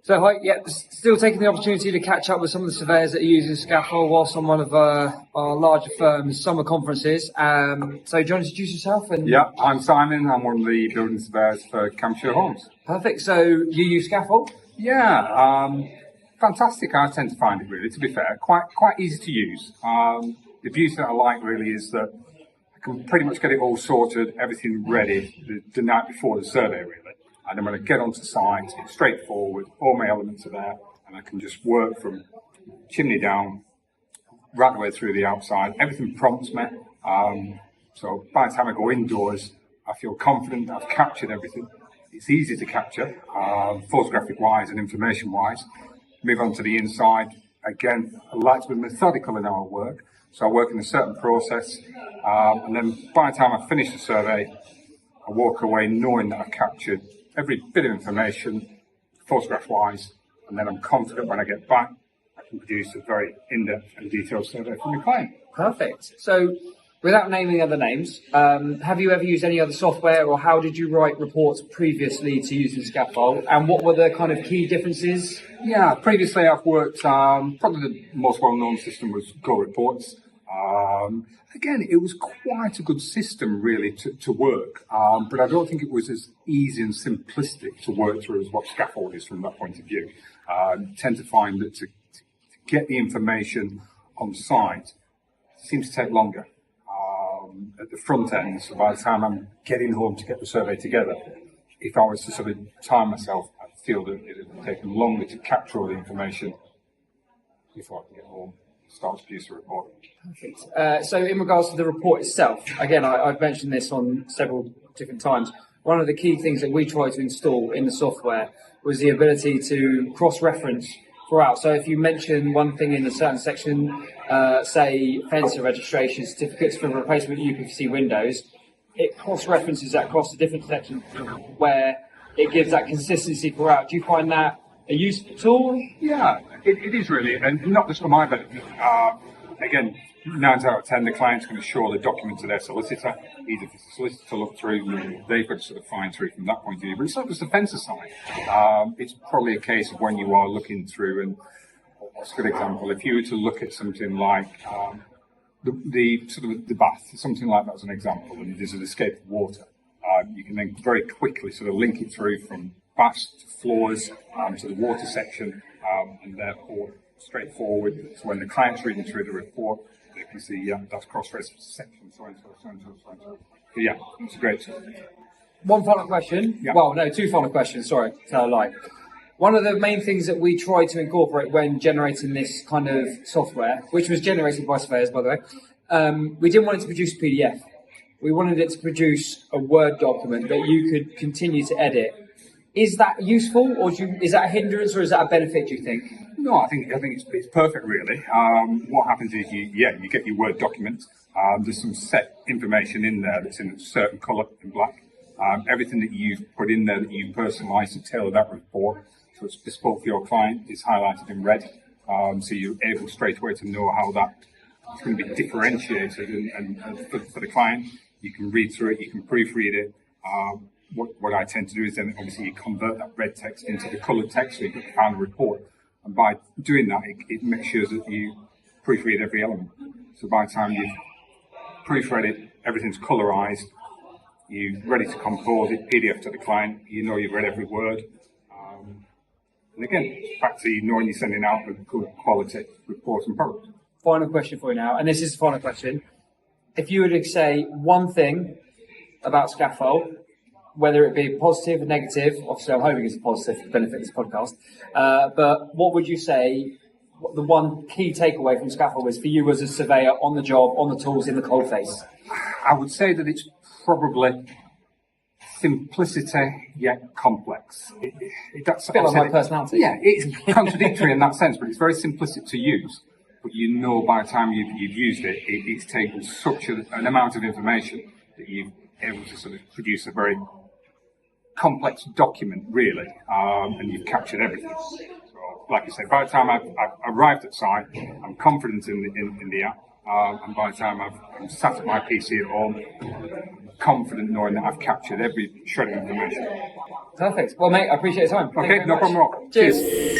So, hi, still taking the opportunity to catch up with some of the surveyors that are using Scafol whilst on one of our larger firms' summer conferences. So, do you want to introduce yourself? Yeah, I'm Simon. I'm one of the building surveyors for Camsure Homes. Perfect. So, you use Scafol? Yeah, fantastic. I tend to find it really, to be fair, quite easy to use. The beauty that I like really is that I can pretty much get it all sorted, everything ready the night before the survey really. And then when I get onto site, it's straightforward, all my elements are there, and I can just work from chimney down, right the way through the outside. Everything prompts me. So by the time I go indoors, I feel confident I've captured everything. It's easy to capture, photographic-wise and information-wise. Move on to the inside. Again, I like to be methodical in our work, so I work in a certain process. And then by the time I finish the survey, I walk away knowing that I've captured every bit of information, photograph-wise, and then I'm confident when I get back, I can produce a very in-depth and detailed survey for my client. Perfect. So, without naming other names, have you ever used any other software, or how did you write reports previously to using Scafol, and what were the kind of key differences? Yeah, previously I've worked, probably the most well-known system was Go Reports. Again, it was quite a good system really to work, but I don't think it was as easy and simplistic to work through as what Scafol is from that point of view. Tend to find that to get the information on site seems to take longer at the front end. So by the time I'm getting home to get the survey together, if I was to sort of time myself, I feel that it would take longer to capture all the information before I can get home. Start to produce a report. Perfect. So in regards to the report itself, again, I've mentioned this on several different times. One of the key things that we tried to install in the software was the ability to cross-reference throughout. So if you mention one thing in a certain section, say fencer registration certificates for replacement UPVC windows, it cross-references that across the different sections where it gives that consistency throughout. Do you find that a useful tool? Yeah, it is really, and not just for my benefit. Again, 9 out of 10, the client's going to show the document to their solicitor, either for the solicitor to look through, they've got to sort of fine through from that point of view. But it's not just the fencer side. It's probably a case of when you are looking through, and what's a good example, if you were to look at something like the bath, something like that as an example, and there's an escape of water, you can then very quickly sort of link it through from baths to floors to the water section, and therefore straightforward. So when the client's reading through the report, they can see that's cross-reference section, so and so, so and so, so and so. So yeah, it's a great tool. One final question. Yeah. Well, no, two final questions. Sorry, tell a lie. One of the main things that we try to incorporate when generating this kind of software, which was generated by surveyors, by the way, we didn't want it to produce a PDF. We wanted it to produce a Word document that you could continue to edit. Is that useful, or is that a hindrance, or is that a benefit, do you think? No, I think it's perfect, really. What happens is you get your Word document. There's some set information in there that's in a certain colour in black. Everything that you've put in there that you personalise to tailor that report, so it's bespoke for your client, is highlighted in red. So you're able straight away to know how that is going to be differentiated, and for the client, you can read through it, you can proofread it. What I tend to do is then obviously you convert that red text into the coloured text so you get the final report. And by doing that, it makes sure that you proofread every element. So by the time you've proofread it, everything's colourised, you're ready to compose it, PDF to the client, you know you've read every word. And again, back to knowing you're sending out a good quality report and product. Final question for you now, and this is the final question. If you were to say one thing about Scafol, whether it be positive or negative, obviously I'm hoping it's a positive to benefit this podcast, but what would you say the one key takeaway from Scafol is for you as a surveyor on the job, on the tools, in the coalface? I would say that it's probably simplicity yet complex. That's a bit like my personality. Yeah, it's contradictory in that sense, but it's very simplistic to use. But you know by the time you've used it, it's taken such an amount of information that you're able to sort of produce a very complex document, really, and you've captured everything. So, like I said, by the time I've arrived at site, I'm confident in the app. and by the time I'm sat at my PC at home, confident knowing that I've captured every shred of information. Perfect. Well, mate, I appreciate your time. Thank you Okay, very no much. problem at all. Cheers.